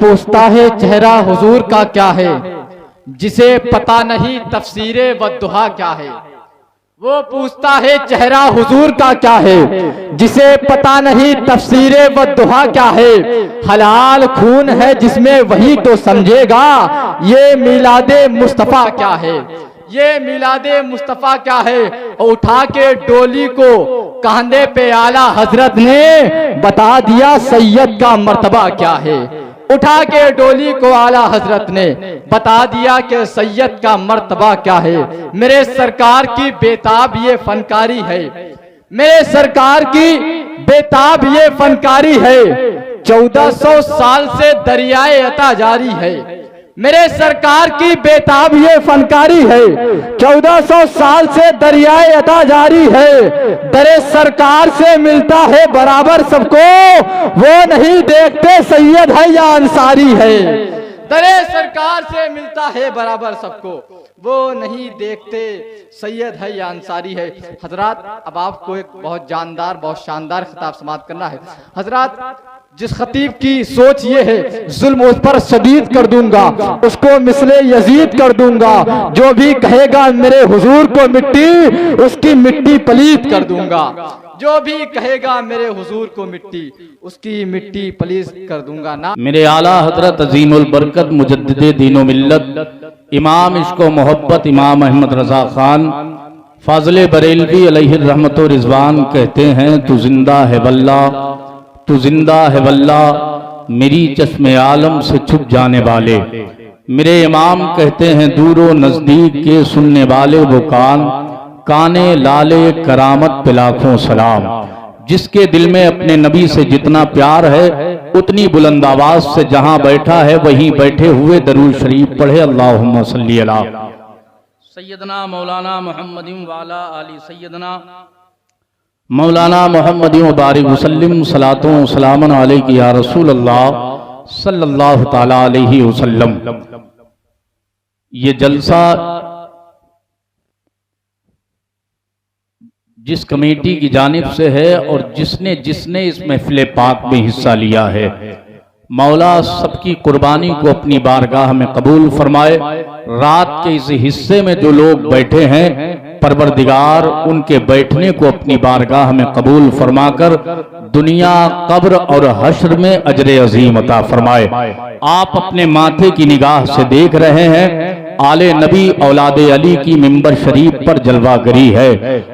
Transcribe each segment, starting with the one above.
पूछता है चेहरा हुजूर का क्या है, जिसे पता नहीं तफसीरे वद्दुहा क्या है। वो पूछता है चेहरा हुजूर का क्या है, जिसे पता नहीं तफसीरे वद्दुहा क्या है। हलाल खून है जिसमें वही तो समझेगा ये मिलादे मुस्तफा क्या है, ये मिलादे मुस्तफा क्या है। उठा के डोली को कंधे पे आला हजरत ने बता दिया सैयद का मर्तबा क्या है। उठा के डोली को आला हजरत ने बता दिया कि सैयद का मर्तबा क्या है। मेरे सरकार की बेताब ये फनकारी है, मेरे सरकार की बेताब ये फनकारी है। 1400 साल से दरियाए अता जारी है, मेरे सरकार की बेताब ये फनकारी है। 1400 साल से दरियाए अता जारी है। दरे सरकार से मिलता है बराबर सबको, वो नहीं देखते सैयद है या अंसारी है। दरे सरकार से मिलता है बराबर सबको, वो नहीं देखते सैयद है या अंसारी है। हजरात, अब आपको एक बहुत जानदार बहुत शानदार खिताब समाप्त करना है। हजरात, जिस खतीब की सोच ये है जुल्म उस पर शदीद कर दूंगा, उसको मिसले यजीद कर दूंगा। जो भी कहेगा मेरे हुजूर को मिट्टी, उसकी मिट्टी पलीत कर दूंगा। जो भी कहेगा मेरे हुजूर को मिट्टी, उसकी मिट्टी पलीत कर दूंगा ना। मेरे आला हजरत अजीमुल बरकत मुजद्दिदे दीनो मिल्लत इमाम इश्क़ो मोहब्बत इमाम अहमद रजा खान फाज़िले बरेलवी अलैहि रहमत व रिज़वान कहते हैं, तू जिंदा है वल्लाह, तू जिंदा है वल्लाह, मेरी चश्मे आलम से छुप जाने वाले। मेरे इमाम कहते हैं, दूरो नजदीक के सुनने वाले वो कान, काने लाले करामत पे लाखों सलाम। जिसके दिल में अपने नबी से जितना प्यार है, उतनी बुलंद आवाज से जहां बैठा है वहीं बैठे हुए दरूद शरीफ पढ़े। अल्लाहुम्मा सल्ली अला सैयदना मौलाना मुहम्मदिन वाला आली सैयदना मौलाना मोहम्मद बारिक वसल्लम सलातों सलामन अलैहि या रसूल अल्लाह सल्लल्लाहु ताला अलैहि वसल्लम। ये जलसा जिस कमेटी की जानिब से है और जिसने जिसने इस महफिल पाक में हिस्सा लिया है, मौला सबकी कुर्बानी को अपनी बारगाह में कबूल फरमाए। रात के इस हिस्से में जो लोग बैठे हैं, परवरदिगार उनके बैठने को अपनी बारगाह में कबूल फरमाकर दुनिया कब्र और हश्र में अजर अजीम अता फरमाए। आप अपने माथे की निगाह से देख रहे हैं आले नबी औलादे अली की मिंबर शरीफ पर जलवागरी है।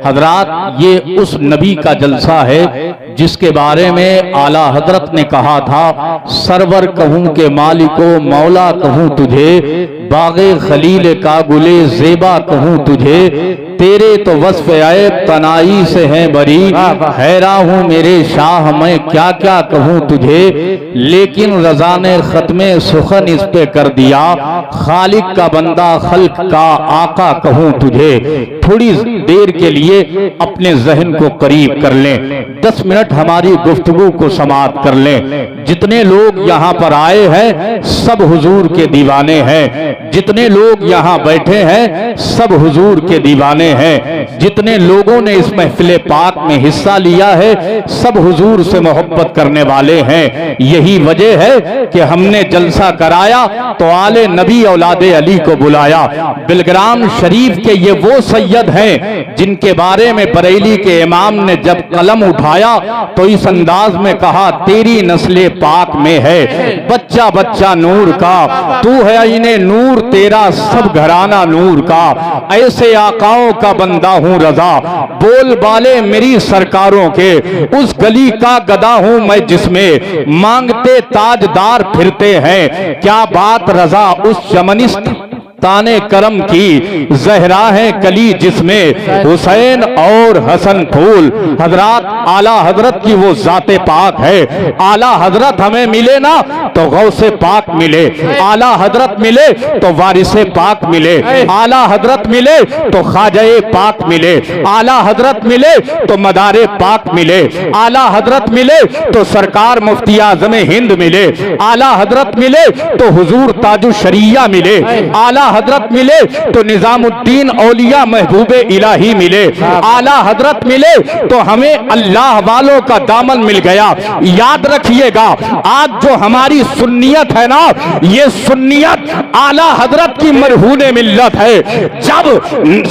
हजरात, ये उस नबी का जलसा है जिसके बारे में आला हजरत ने कहा था, सरवर कहूं के मालिको मौला कहूं तुझे, बागे खलील का गुले जेबा कहूं तुझे, तेरे तो वस्फ ऐब तनाई से है बरी, हैरा हूं मेरे शाह मैं क्या क्या कहूं तुझे। लेकिन रजा ने खत्मे सुखन इस पे कर दिया, खालिक का बंदा खल्क का आका कहूं तुझे। थोड़ी देर के लिए अपने जहन को करीब कर लें, 10 मिनट हमारी गुफ्तगू को समाप्त कर लें। जितने लोग यहाँ पर आए हैं सब हुजूर के दीवाने हैं, जितने लोग यहाँ बैठे हैं सब हुजूर के दीवाने हैं, जितने लोगों ने इस महफिल पाक में हिस्सा लिया है सब हुजूर से मोहब्बत करने वाले हैं। यही वजह है कि हमने जलसा कराया तो आले नबी औलादे अली को बुलाया। बिलग्राम शरीफ के ये वो सैयद हैं जिनके बारे में बरेली के इमाम ने जब कलम उठाया तो इस अंदाज में कहा, तेरी नस्ले पाक में है बच्चा बच्चा नूर का, तू है इन्हें नूर तेरा सब घराना नूर का। ऐसे आकाओं का बंदा हूँ रजा, बोल बाले मेरी सरकारों के, उस गली का गदा हूँ मैं जिसमें मांगते ताजदार फिरते हैं। क्या बात रजा उस चमनिस्त ताने करम की, जहरा है कली जिसमें हुसैन और हसन फूल। हजरात, आला हजरत की वो जाते पाक है। आला हजरत हमें मिले ना तो गौसे पाक मिले, आला हजरत मिले तो वारिसे पाक मिले, आला हजरत मिले तो ख्वाजाए पाक मिले, आला हजरत मिले तो मदारे पाक मिले, आला हजरत मिले तो सरकार मुफ्ती आज़म हिंद मिले, आला हजरत मिले तो हुजूर ताजु शरिया मिले, आला हजरत मिले तो निजामुद्दीन औलिया महबूबे इलाही मिले, आला हजरत मिले तो हमें अल्लाह वालों का दामन मिल गया। याद रखिएगा, आज जो हमारी सुन्नियत है ना, ये सुन्नियत आला हजरत की मरहूने मिल्लत है। जब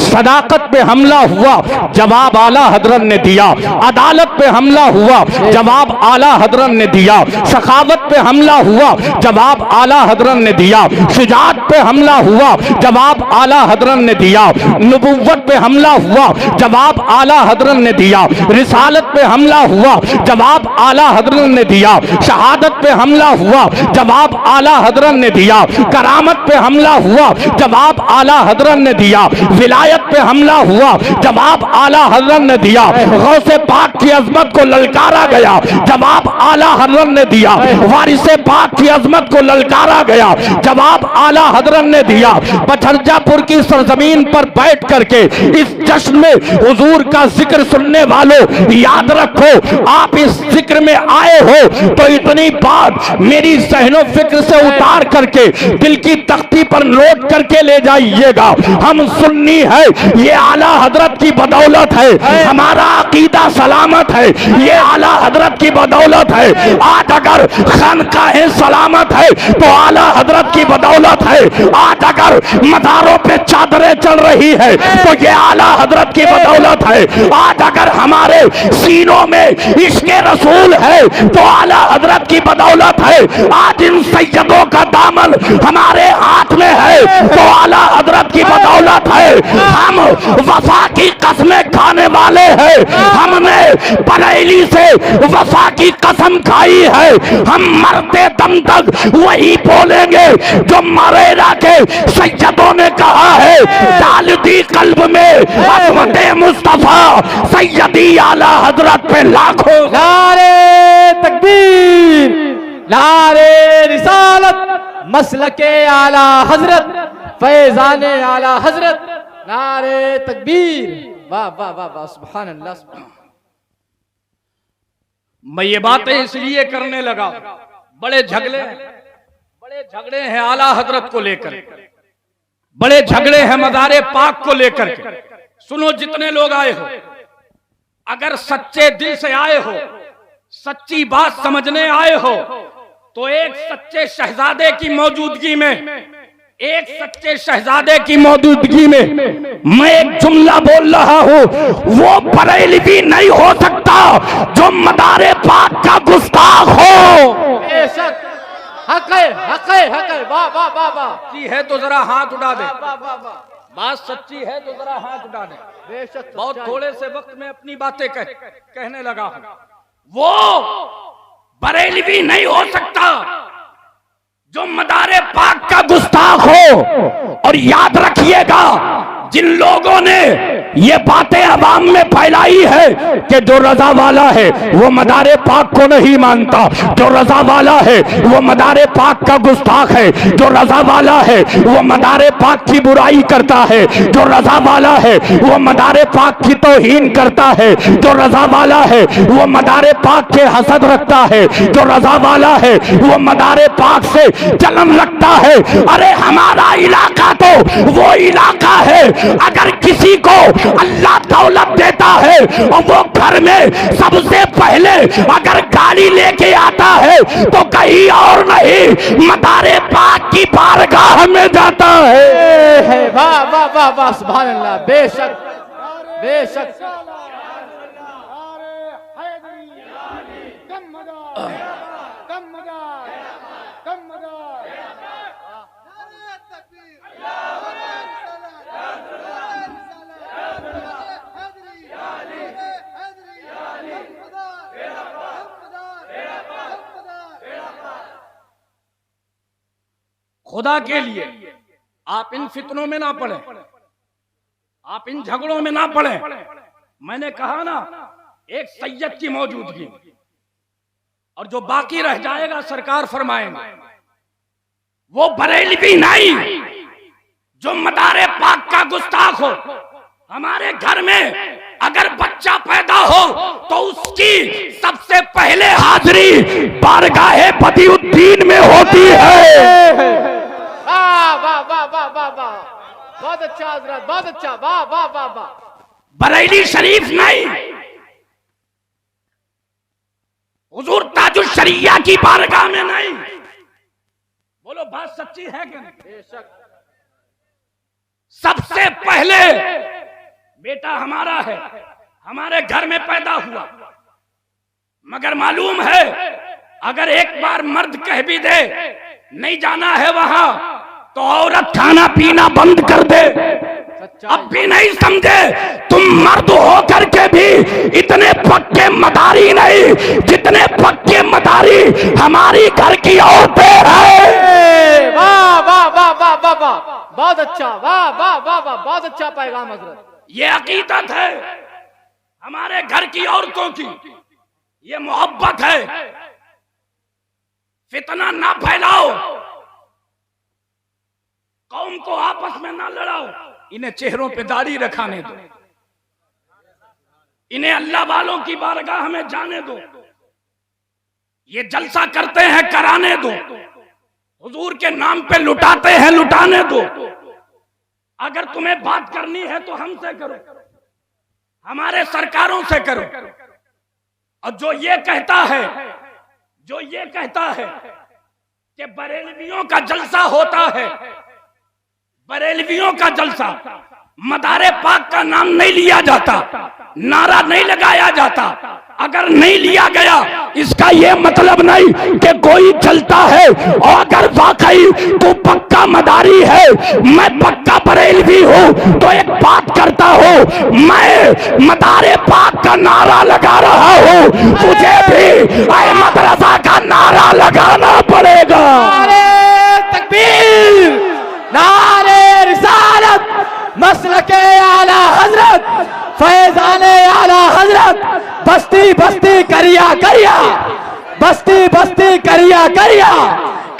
सदाकत पे हमला हुआ, जवाब आला हजरत ने दिया। अदालत पे हमला हुआ, जवाब आला हजरत ने दिया। सखावत पे हमला हुआ, जवाब आला हजरत ने दिया। शुजाअत पे हमला हुआ, जवाब आला हजरत ने दिया। नबुव्वत पे हमला हुआ, जवाब आला हजरत ने दिया। रिसालत पे हमला हुआ, जवाब आला हजरत ने दिया। शहादत पे हमला हुआ, जवाब आला हजरत ने दिया। करामत पे हमला हुआ, जवाब आला हजरत ने दिया। विलायत पे हमला हुआ, जवाब आला हजरत ने दिया। गौसे पाक की अजमत को ललकारा गया, जवाब आला हजरत ने दिया। वारिसे पाक की अजमत को ललकारा गया, जवाब आला हजरत ने दिया। पथरजापुर की सरजमीन पर बैठ करके इस जश्न में हुजूर का जिक्र सुनने वालों, याद रखो, आप इस जिक्र में आए हो तो इतनी बात मेरी ज़हनो फिक्र से उतार करके दिल की तख्ती पर नोट करके ले जाइएगा। हम सुन्नी है, ये आला हजरत की बदौलत है। हमारा अकीदा सलामत है, ये आला हजरत की बदौलत है। आज अगर खानकाहें सलामत है तो आला हजरत की बदौलत है। आज अगर मज़ारों पे चादरें चल रही है तो ये आला हजरत की बदौलत है। आज अगर हमारे सीनों में इश्क़े रसूल है तो आला हजरत की बदौलत है। आज इन सैयदों का दामन हमारे हाथ में है तो आला हजरत की बदौलत है। हम वफा की कसमें खाने वाले हैं, हमने बरेली से वफा की कसम खाई है। हम मरते दम तक वही बोलेंगे जो मरेरा के सैयदों ने कहा है। डाल दी कल्ब में अज़मत मुस्तफा, सैयदी आला हजरत पे लाखों नारे तकबीर, नारे रिसालत, मसलके आला हजरत, फैजाने आला हजरत, नारे तकबीर। वाह वाह वाह वाह, सुभान अल्लाह सुभान। मैं ये बातें इसलिए करने लगा, बड़े झगड़े हैं आला हजरत को लेकर, बड़े झगड़े हैं मज़ारे पाक को लेकर। सुनो, जितने लोग आए हो, अगर सच्चे दिल से आए हो, सच्ची बात समझने आए हो, तो एक सच्चे शहजादे की मौजूदगी में, एक सच्चे शहजादे की मौजूदगी में मैं एक जुमला बोल रहा हूं, वो बरेलवी नहीं हो सकता जो मदारे पाक का गुस्ताख हो। बेशक हक है, हक है, हक है। वाह वाह वाह वाह। सच्ची है तो जरा हाथ उठा दे, वाह वाह वाह। बात सच्ची है तो जरा हाथ उठा दे। बेशक बहुत थोड़े से वक्त में अपनी बातें कहने लगा हूं। वो बरेलवी नहीं हो सकता जो मदारे पाक का गुस्ताख हो। और याद रखिएगा, जिन लोगों ने ये बातें अवाम में फैलाई है कि जो रजा वाला है वो मदारे पाक को नहीं मानता, जो रजा वाला है वो मदारे पाक का गुस्ताख है, जो रजा वाला है वो मदारे पाक की बुराई करता है, जो रजा वाला है वो मदारे पाक की तौहीन करता है, जो रजा वाला है वो मदारे पाक के हसद रखता है, जो रजा वाला है वो मदारे पाक से जलन रखता है। अरे हमारा इलाका तो वो इलाका है, अगर किसी को अल्लाह दौलत देता है और वो घर में सबसे पहले अगर गाड़ी लेके आता है तो कहीं और नहीं, मदारे पाक की बारगाह में जाता है। वाह वाह वाह वाह, सुभान अल्लाह। बेशक बेशक। खुदा के लिए आप इन फितनों में ना पड़े, आप इन झगड़ों में ना पड़े। मैंने कहा ना, एक सैयद की मौजूदगी, और जो बाकी रह जाएगा सरकार फरमाएंगे, वो बरेलवी नहीं जो मदारे पाक का गुस्ताख हो। हमारे घर में अगर बच्चा पैदा हो तो उसकी सबसे पहले हाजिरी बारगाहे बदिउद्दीन में होती है। वाह वाह वाह वाह वाह वाह वाह, बहुत अच्छा हजरत, बहुत अच्छा, वाह वाह वाह वाह। बरेली शरीफ नहीं, हुजूर ताजुल शरिया की बारगाह में नहीं। बोलो बात सच्ची है कि नहीं? बेशक। सबसे पहले बेटा हमारा है, हमारे घर में पैदा हुआ, मगर मालूम है अगर एक बार मर्द कह भी दे नहीं जाना है वहां, तो औरत खाना पीना बंद कर दे। अब भी नहीं समझे तुम मर्द होकर के भी इतने पक्के मदारी नहीं जितने पक्के मदारी हमारी घर की औरतें हैं। वाह वाह वाह वाह वाह वाह, बहुत अच्छा, वाह वाह वाह वाह, बहुत अच्छा पैगाम हजरत। ये अकीदत है हमारे घर की औरतों की, ये मोहब्बत है। फितना ना फैलाओ, कौम को आपस में ना लड़ाओ, इन्हें चेहरों पे दाढ़ी रखाने दो, इन्हें अल्लाह वालों की बारगाह में जाने दो, ये जलसा करते हैं कराने दो, हुजूर के नाम पे लुटाते हैं लुटाने दो। अगर तुम्हें बात करनी है तो हमसे करो, हमारे सरकारों से करो। और जो ये कहता है कि बरेलवियों का जलसा होता है, बरेलवियों का जलसा, मदारे पाक का नाम नहीं लिया जाता, नारा नहीं लगाया जाता। अगर नहीं लिया गया इसका यह मतलब नहीं कि कोई चलता है। और अगर वाकई तू पक्का मदारी है, मैं पक्का बरेलवी हूं, तो एक बात करता हूं, मैं मदारे पाक का नारा लगा रहा हूं, तुझे भी अहमद रजा का नारा लगाना पड़ेगा। नारे तकबीर, नारे रिसालत, मसलके आला हजरत, फैजाने आला हजरत, बस्ती बस्ती करिया करिया, बस्ती बस्ती करिया करिया,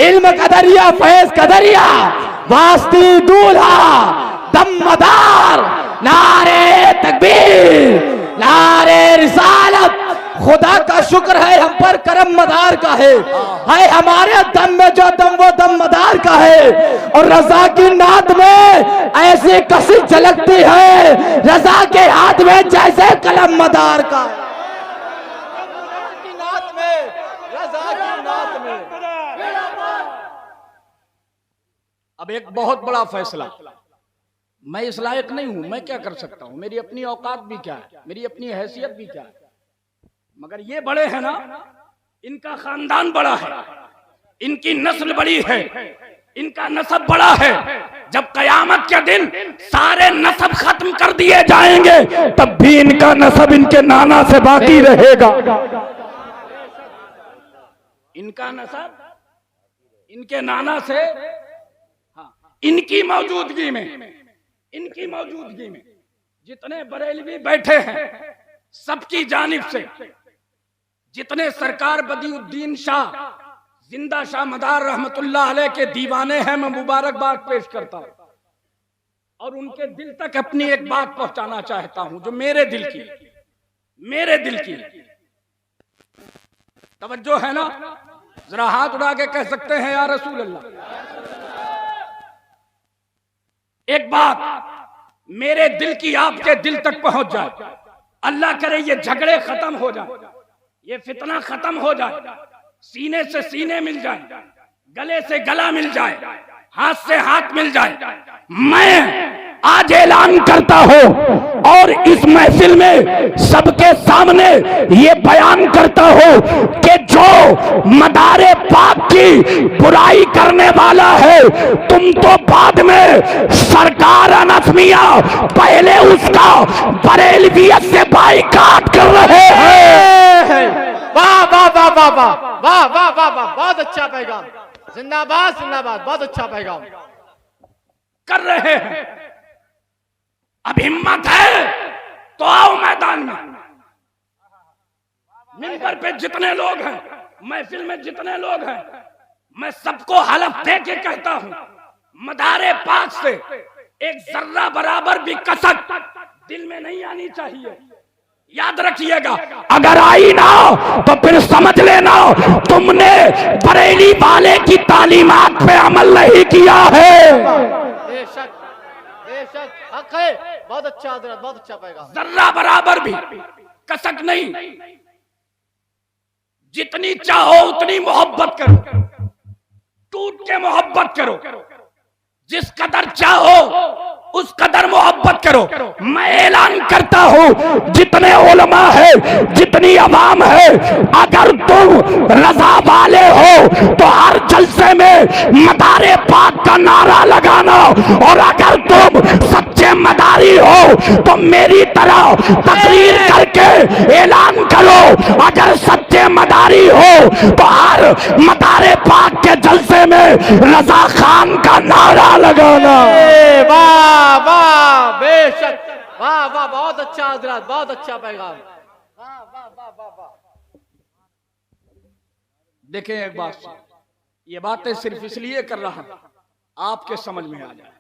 इल्म कदरिया फैज कदरिया, वास्ती दूल्हा दमदार, नारे तकबीर, नारे रिसालत। खुदा का शुक्र है हम पर करम मदार का है हमारे दम में जो दम वो दम मदार का है। और रजा की नात में ऐसी कशिश झलकती है रजा के हाथ में जैसे कलम मदार का। नात में, रजा की नात में। अब एक बहुत बड़ा फैसला, मैं इस लायक नहीं हूं, मैं क्या कर सकता हूं, मेरी अपनी औकात भी क्या है, मेरी अपनी हैसियत भी क्या है, मगर ये बड़े हैं ना, इनका खानदान बड़ा है, इनकी नस्ल बड़ी है, इनका नसब बड़ा है। जब कयामत के दिन सारे नसब खत्म कर दिए जाएंगे तब भी इनका नसब इनके नाना से बाकी रहेगा। इनका नसब इनके नाना से, इनकी मौजूदगी में जितने बरेलवी बैठे हैं सबकी जानिब से, जितने सरकार बदिउद्दीन शाह जिंदा शाह मदार रहमतुल्लाह अलैह के दीवाने हैं, मैं मुबारकबाद पेश करता हूं और उनके दिल तक अपनी एक बात पहुंचाना चाहता हूं जो मेरे दिल की तवज्जो है ना। जरा हाथ उड़ा के कह सकते हैं या रसूल अल्लाह। एक बात मेरे दिल की आपके दिल तक पहुंच जाए, अल्लाह करे ये झगड़े खत्म हो जाए, ये फितना खत्म हो जाए, सीने से सीने मिल जाए, गले से गला मिल जाए, हाथ से हाथ मिल जाए। मैं आज ऐलान करता हूं और इस महफिल में सबके सामने ये बयान करता हूं कि जो मदारे पाक की बुराई करने वाला है, तुम तो बाद में सरकार अनसमिया पहले उसका बरेलवियत से बाइकाट कर रहे हैं। वाह वाह वाह वाह वाह वाह वाह वाह वाह, बहुत अच्छा पैगाम, जिंदाबाद जिंदाबाद, बहुत अच्छा पैगाम कर रहे हैं। अब हिम्मत है तो आओ मैदान में, मिंबर पे जितने लोग हैं, महफिल में जितने लोग हैं, मैं सबको हलफ दे के कहता हूं, मदारे पाक से एक जर्रा बराबर भी कसक दिल में नहीं आनी चाहिए। याद रखिएगा, अगर आई ना तो फिर समझ लेना तुमने बरेली वाले की तालीमात पे अमल नहीं किया है। बेशक बेशक हक है। बहुत अच्छा हजरत, बहुत अच्छा पैगाम। जर्रा बराबर भी कसक नहीं। जितनी चाहो उतनी मोहब्बत करो, टूट के मोहब्बत करो, जिस कदर चाहो उस कदर मोहब्बत करो। मैं ऐलान करता हूं, जितने उलमा है, जितनी अवाम है, अगर तुम रजा वाले हो तो हर जलसे में मदारे पाक का नारा लगाना, और अगर तुम सच्चे मदारी हो तो मेरी तरह तकरीर करके ऐलान करो। अगर सच्चे मदारी हो तो हर मदारे पाक के जलसे में रजा खान का नारा लगाना। वाह वाह बेशक, वाह वाह, बहुत अच्छा हजरत, बहुत अच्छा पैगाम। वाह वाह वाह वाह वाह। देखें एक बात, ये बातें सिर्फ इसलिए कर रहा हूं आपके समझ में आ जाए।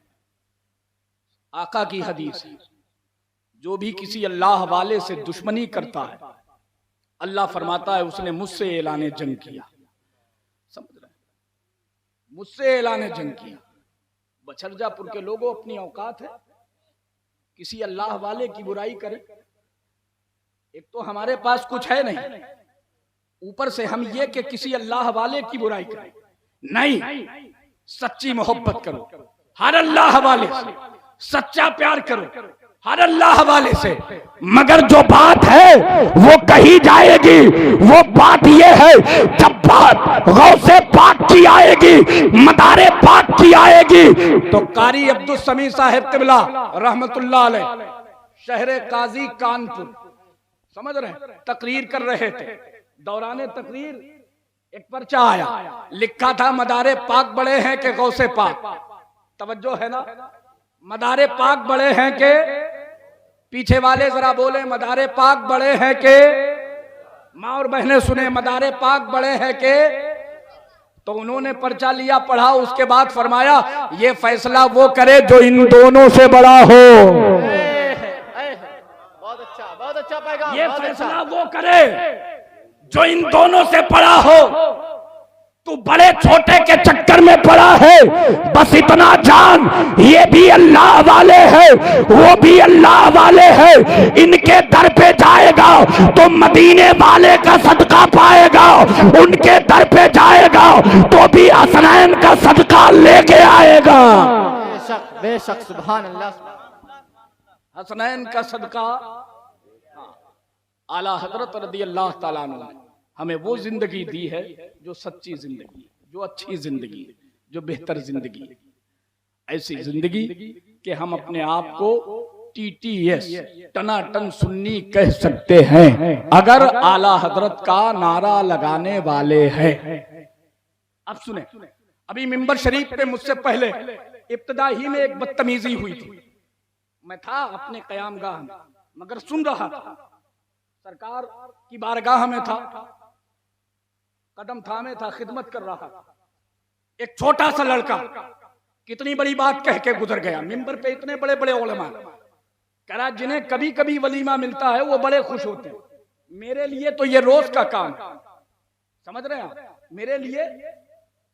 आका की हदीस है, जो भी किसी अल्लाह वाले से दुश्मनी करता है, अल्लाह फरमाता है उसने मुझसे ऐलान जंग किया। समझ रहे हैं? मुझसे ऐलान जंग किया। बछरजापुर के लोगों, अपनी औकात है किसी अल्लाह वाले की बुराई करे? एक तो हमारे पास कुछ है नहीं, ऊपर से हम ये कि किसी अल्लाह वाले की बुराई करें। नहीं, सच्ची मोहब्बत करो हर अल्लाह वाले से, सच्चा प्यार करो हर अल्लाह वाले से। मगर जो बात है वो कही जाएगी, वो बात ये है, जब बात गौसे पाक की आएगी, मदारे पाक की आएगी, तो कारी अब्दुल समी साहिब किबला रहमतुल्लाह अलैह, शहर काजी कानपुर, समझ रहे हैं, तकरीर कर रहे थे। दौराने तकरीर एक पर्चा आया, लिखा था मदारे पाक बड़े हैं कि गौसे पाक। तवज्जो है ना? मदारे पाक बड़े हैं के, पीछे वाले जरा बोले मदारे पाक बड़े हैं के, माँ और बहनें सुने, मदारे पाक बड़े हैं के। तो उन्होंने पर्चा लिया, पढ़ा, उसके बाद फरमाया ये फैसला वो करे जो इन दोनों से बड़ा हो। बहुत अच्छा, बहुत अच्छा पैगाम। ये फैसला वो करे जो इन दोनों से बड़ा हो। तू बड़े छोटे के चक्कर में पड़ा है, बस इतना जान, ये भी अल्लाह वाले हैं, वो भी अल्लाह वाले हैं। इनके दर पे जाएगा तो मदीने वाले का सदका पाएगा, उनके दर पे जाएगा तो भी हसनैन का सदका लेके आएगा। बेशक बेशक, सुभान अल्लाह। हसनैन का सदका। आला हजरत रदी अल्लाह ताला अन्हु हमें वो जिंदगी दी है जो सच्ची जिंदगी, जो अच्छी जिंदगी, जो बेहतर जिंदगी। ऐसी जिंदगी कि हम अपने आप को TTS, टनाटन सुन्नी कह सकते हैं, अगर आला हजरत का नारा लगाने वाले हैं। अब सुने, अभी मिंबर शरीफ पे मुझसे पहले इब्तिदा ही में एक बदतमीजी हुई थी। मैं था अपने कयामगाह में, मगर सुन रहा था, सरकार की बारगाह में था, कदम थामे था, खिदमत कर रहा था। एक छोटा सा लड़का कितनी बड़ी बात कह के गुजर गया। मिंबर पे इतने बड़े बड़े उलमा, कह रहा जिन्हें कभी कभी वलीमा मिलता है वो बड़े खुश होते हैं, मेरे लिए तो ये रोज का काम। समझ रहे हैं? मेरे लिए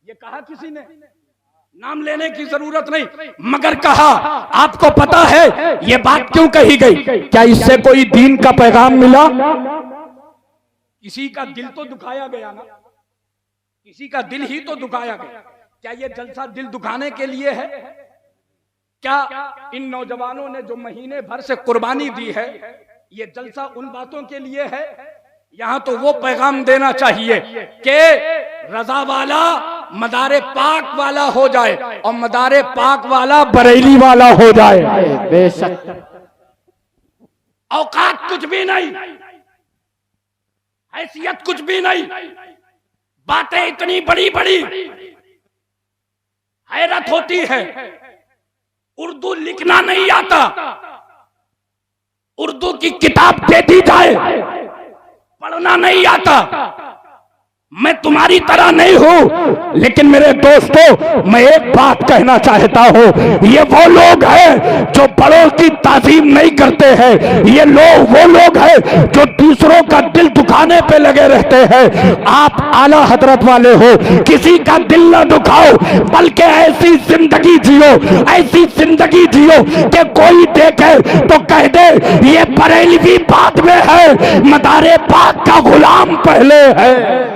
ये कहा किसी ने, नाम लेने की जरूरत नहीं, मगर कहा। आपको पता है ये बात क्यों कही गई? क्या इससे कोई दीन का पैगाम मिला? किसी का दिल तो दुखाया गया ना, किसी का दिल ही तो दुखाया गया। क्या ये जलसा दिल दुखाने के लिए है? क्या इन नौजवानों ने जो महीने भर से कुर्बानी दी है, ये जलसा उन बातों के लिए है? यहां तो वो पैगाम देना चाहिए कि रजा वाला मदारे पाक वाला हो जाए और मदारे पाक वाला बरेली वाला हो जाए। बेशक। औकात कुछ भी नहीं, हैसियत कुछ भी नहीं, बातें इतनी बड़ी बड़ी, हैरत होती है। उर्दू लिखना नहीं आता, उर्दू की किताब दे दी जाए, पढ़ना नहीं आता, मैं तुम्हारी तरह नहीं हूं, लेकिन मेरे दोस्तों मैं एक बात कहना चाहता हूं, ये वो लोग हैं जो बड़ों की ताजीम नहीं करते हैं, ये लोग वो लोग हैं जो दूसरों का दिल दुखाने पे लगे रहते हैं। आप आला हजरत वाले हो, किसी का दिल ना दुखाओ, बल्कि ऐसी जिंदगी जियो, ऐसी जिंदगी जियो कि कोई देखे तो कह दे ये बरेलवी बाद में है, मदारे पाक का गुलाम पहले है।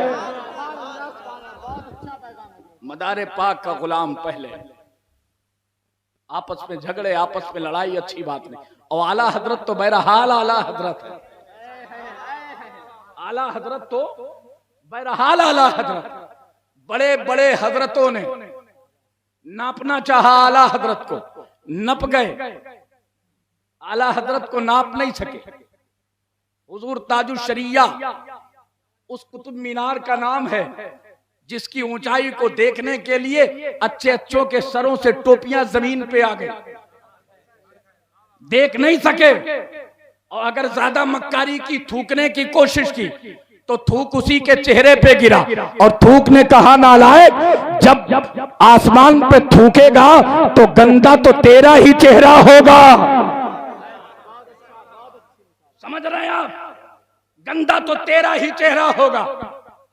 मदारे पाक का गुलाम पहले। आपस में झगड़े, आपस में लड़ाई अच्छी बात नहीं। और आला हजरत तो बहरहाल आला हजरत है, आला हजरत तो बहरहाल आला हजरत। बड़े बड़े हजरतों ने नापना चाहा आला हजरत को, नप गए, आला हजरत को नाप नहीं सके। हुजूर ताजुश शरिया उस कुतुब मीनार का नाम है जिसकी ऊंचाई को देखने के लिए अच्छे अच्छों के सरों से टोपियां जमीन पे आ गई, देख नहीं सके। और अगर ज्यादा मक्कारी की, थूकने की कोशिश की तो थूक उसी के चेहरे पे गिरा। और थूक ने कहा नालायक, जब आसमान पे थूकेगा तो गंदा तो तेरा ही चेहरा होगा। समझ रहे हैं आप? गंदा तो तेरा ही चेहरा होगा।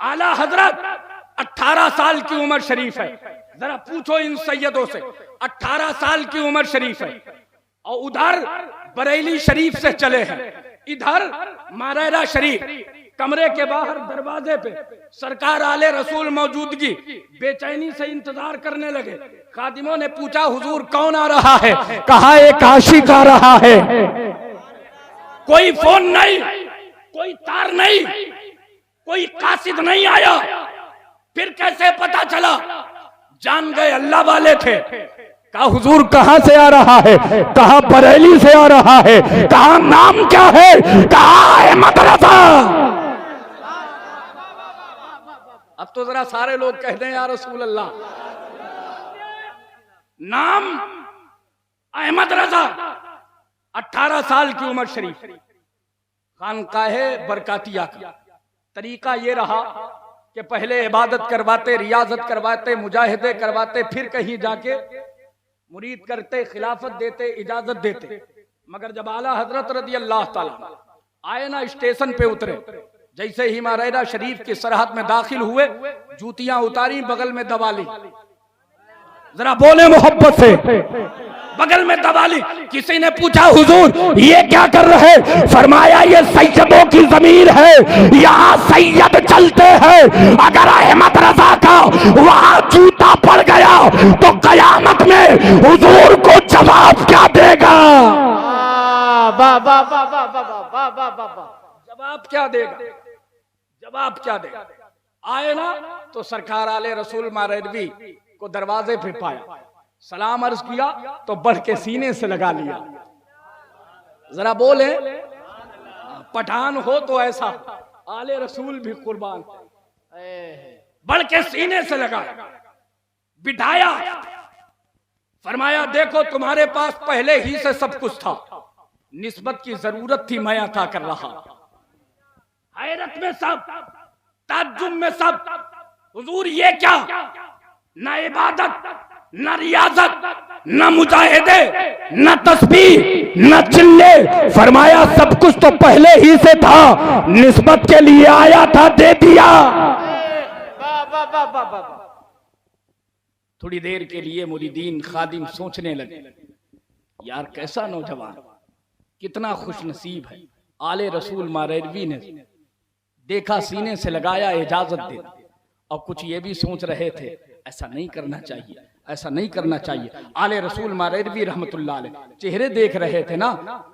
आला हजरत 18 साल की उम्र शरीफ है। जरा पूछो इन सैयदों से, 18 साल की उम्र शरीफ है और उधर बरेली शरीफ से चले हैं, इधर मारेरा शरीफ। कमरे के बाहर दरवाजे पे सरकार आले रसूल मौजूदगी, बेचैनी से इंतजार करने लगे। खादिमों ने पूछा हुजूर कौन आ रहा है? कहा एक आशिक आ रहा है। कोई फोन नहीं, कोई तार नहीं, कोई कासिद नहीं आया। फिर कैसे पता चला? जान गए अल्लाह वाले थे। कहा हुजूर कहां से आ रहा है? कहा बरेली से आ रहा है। कहा नाम क्या है? कहा है मदरसा। अब तो जरा सारे लोग कह दें या रसूल अल्लाह। नाम अहमद रजा, 18 साल की उम्र शरीफ। खानकाहे बरकातिया का तरीका ये रहा कि पहले इबादत करवाते, रियाजत करवाते, मुजाहिदे करवाते, फिर कहीं जाके मुरीद करते, खिलाफत देते, इजाजत देते। मगर जब आला हजरत रज़ी अल्लाह ताला आए ना, स्टेशन पे उतरे, जैसे ही मारेरा शरीफ की सरहद में दाखिल हुए, जूतियां उतारी, बगल में दबा ली। जरा बोले मोहब्बत से, बगल में दबा ली। किसी ने पूछा हुजूर ये क्या कर रहे? फरमाया ये सैयदों की जमीन है, यहाँ सैयद चलते हैं। अगर अहमद रजा का वहाँ जूता पड़ गया तो कयामत में हुजूर को जवाब क्या देगा? जवाब क्या देगा? जवाब क्या देगा? आए ना तो सरकार आले रसूल मारेरवी को दरवाजे पे पाया, सलाम अर्ज किया तो बढ़ के सीने से लगा लिया। जरा बोले, पठान हो तो ऐसा, आले रसूल भी कुर्बान। बढ़ के सीने से लगाया, बिठाया, फरमाया देखो तुम्हारे पास पहले ही से सब कुछ था, निस्बत की जरूरत थी मैं अता कर रहा। हैरत में सब, ताज्जुब में सब, हुजूर ये क्या? न इबादत, न रियाजत, न मुजाहिदे, न तस्बीह, न चिल्ले। फरमाया सब कुछ तो पहले ही से था, निस्बत के लिए आया था, दे दिया। थोड़ी देर के लिए मुरीदीन खादिम सोचने लगे, यार कैसा नौजवान, कितना खुश नसीब है। आले रसूल मारेरवी ने देखा, सीने से लगाया, इजाजत दे। और कुछ ये भी सोच रहे थे ऐसा नहीं करना चाहिए, ऐसा नहीं करना चाहिए। आले रसूल मारेरवी रहमतुल्लाह अलैह चेहरे देख रहे थे ना,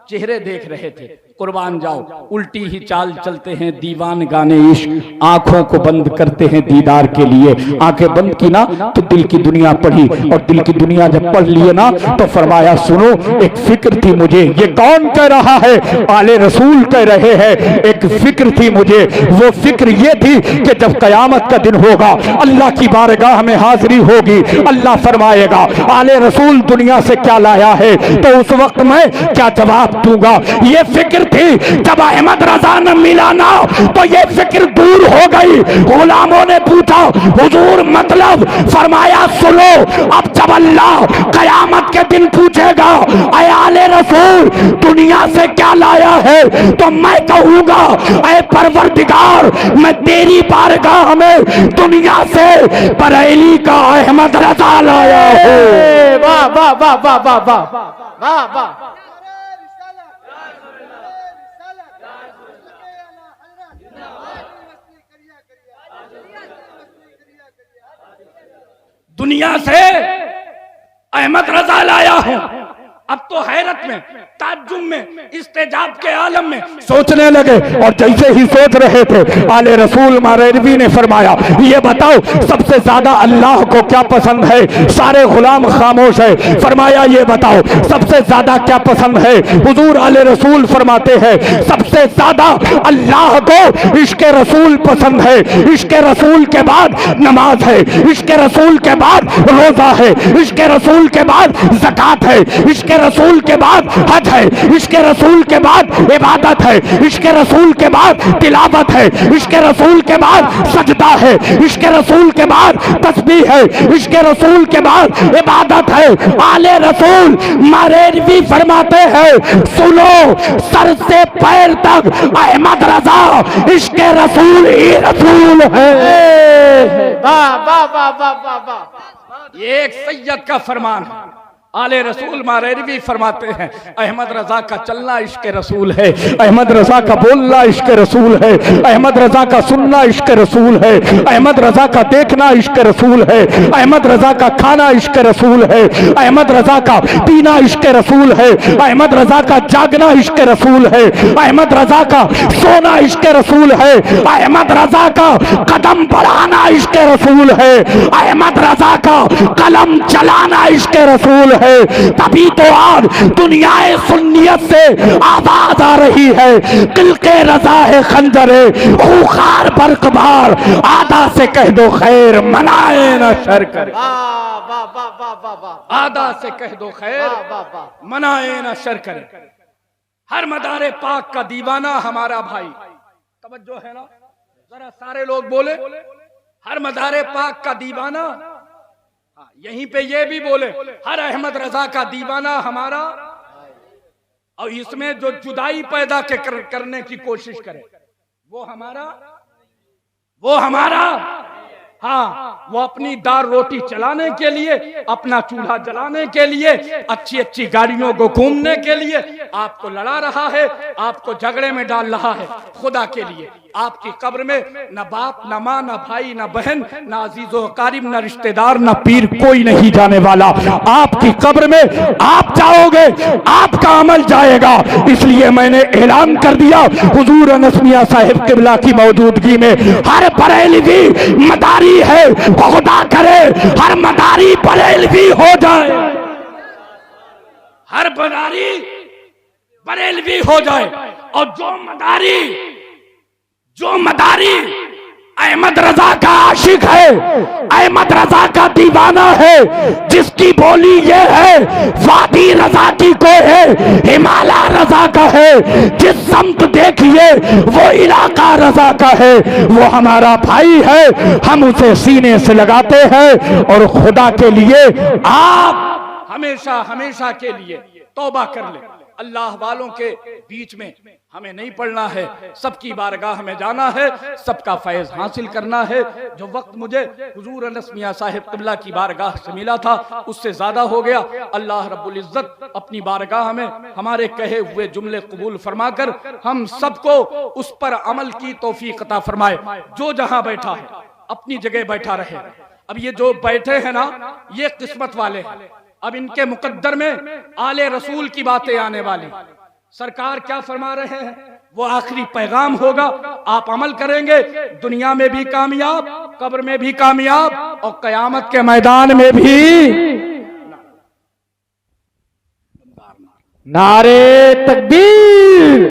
चेहरे देख रहे थे। कुर्बान जाओ, उल्टी ही चाल चलते हैं दीवान गाने इश्क, आंखों को बंद करते हैं दीदार के लिए। आंखें बंद की ना तो दिल की दुनिया पढ़ी, और दिल की दुनिया जब पढ़ लिए ना तो फरमाया सुनो एक फिक्र थी मुझे। ये कौन कह रहा है? आले रसूल कह रहे हैं, एक फिक्र थी मुझे। वो फिक्र ये थी कि जब कयामत का दिन होगा, अल्लाह की बारगाह में हाजिरी होगी, अल्लाह फरमाएगा आले रसूल दुनिया से क्या लाया है, तो उस वक्त मैं क्या जवाब दूंगा। ये फिक्र थी जब अहमद रजा ने मिला ना तो ये फिक्र दूर हो गई। गुलामों ने पूछा हुजूर मतलब, फरमाया सुनो, अब जब अल्लाह कयामत के दिन पूछेगा ऐ आले रसूल दुनिया से क्या लाया है, तो मैं कहूंगा ऐ परवरदिगार मैं तेरी बारगाह में दुनिया से बरेली का अहमद रजा लाया हूं। वाह वाह वाह वाह वाह वाह वाह वाह। दुनिया से अहमद रजा लाया हूं। अब तो हैरत में, ताज्जुब में, इस्तेजाब के आलम में सोचने लगे, और जैसे ही सोच रहे थे आले रसूल मारेरवी ने फरमाया ये बताओ सबसे ज्यादा अल्लाह को क्या पसंद है। सारे गुलाम खामोश है। फरमाया ये बताओ सबसे ज्यादा क्या पसंद है। हुजूर आले रसूल फरमाते हैं सबसे ज्यादा अल्लाह को इश्क रसूल पसंद है। इश्क रसूल के बाद नमाज है, इश्क रसूल के बाद रोजा है, इश्क रसूल के बाद ज़कात है, इश्क रसूल के बाद हज है, इश्क रसूल के बाद इबादत है, इश्क रसूल के बाद तिलावत है, इश्क रसूल के बाद सजदा है, इश्क रसूल के बाद तस्बीह है, इश्क रसूल के बाद इबादत है। आले रसूल मारेरवी फरमाते हैं सुनो सर से पैर तक अहमद रजा इश्क रसूल ही रसूल है। वाह वाह वाह वाह वाह वाह। ये एक सैयद का फरमान है। आले रसूल मारेरवी फरमाते हैं अहमद रजा का चलना इश्क रसूल है, अहमद रजा का बोलना इश्क रसूल है, अहमद रजा का सुनना इश्क रसूल है, अहमद रजा का देखना इश्क रसूल है, अहमद रजा का खाना इश्क रसूल है, अहमद रजा का पीना इश्क रसूल है, अहमद रजा का जागना इश्क रसूल है, अहमद रजा का सोना इश्क रसूल है, अहमद रजा का कदम बढ़ाना इश्क रसूल है, अहमद रजा का कलम चलाना इश्क रसूल है। तभी तो आज दुनियाए सुन्नियत से आवाज आ रही है किलके रजा है खंजरे खूखार बरकबार आदा से कह दो खैर मनाए न शर कर। वाह वाह वाह वाह वाह वाह। आदा से कह दो खैर वाह वाह। मनाए न शर करे। हर मदारे पाक का दीवाना हमारा भाई। तवज्जो है ना, जरा सारे लोग बोले हर मदारे पाक का दीवाना। यहीं पे ये भी बोले हर अहमद रजा का दीवाना हमारा। और इसमें जो जुदाई पैदा करने की कोशिश करे वो हमारा हाँ, वो अपनी दार रोटी चलाने के लिए, अपना चूल्हा जलाने के लिए, अच्छी अच्छी गाड़ियों को घूमने के लिए आपको लड़ा रहा है, आपको झगड़े में डाल रहा है। खुदा के लिए आपकी कब्र में न बाप न माँ न भाई न बहन न अजीजो कारिब न रिश्तेदार न पीर कोई नहीं जाने वाला। आपकी कब्र में आप जाओगे, आपका अमल जाएगा। इसलिए मैंने ऐलान कर दिया हुजूर अनस मियां साहिब किबला की मौजूदगी में हर बरेलवी मदारी है, खुदा करे हर मदारी बरेलवी हो जाए, हर मदारी बरेलवी हो जाए। और जो मदारी अहमद रजा का आशिक है, अहमद रजा का दीवाना है, जिसकी बोली ये है वादी रजा की को है, हिमालय रजा का है, जिस समत देखिए वो इलाका रजा का है, वो हमारा भाई है। हम उसे सीने से लगाते हैं और खुदा के लिए आप हमेशा हमेशा के लिए तौबा कर ले। अल्लाह वालों के बीच में हमें नहीं पड़ना है, सबकी बारगाह में जाना है, सबका फैज हासिल करना है। जो वक्त मुझे हुजूर अनस मियां साहिब किबला की बारगाह से मिला था उससे ज्यादा हो गया। अल्लाह रब्बुल इज्जत अपनी बारगाह में हमारे कहे हुए जुमले कबूल फरमाकर हम सबको उस पर अमल की तौफीक अता फरमाए। जो जहां बैठा है अपनी जगह बैठा रहे। अब ये जो बैठे हैं ना, ये किस्मत वाले हैं। अब इनके मुकद्दर में आले रसूल की बातें आने वाली। सरकार क्या फरमा रहे हैं वो आखिरी पैगाम होगा। आप अमल करेंगे, दुनिया में भी कामयाब, कब्र में भी कामयाब और कयामत के मैदान में भी। नारे तकबीर।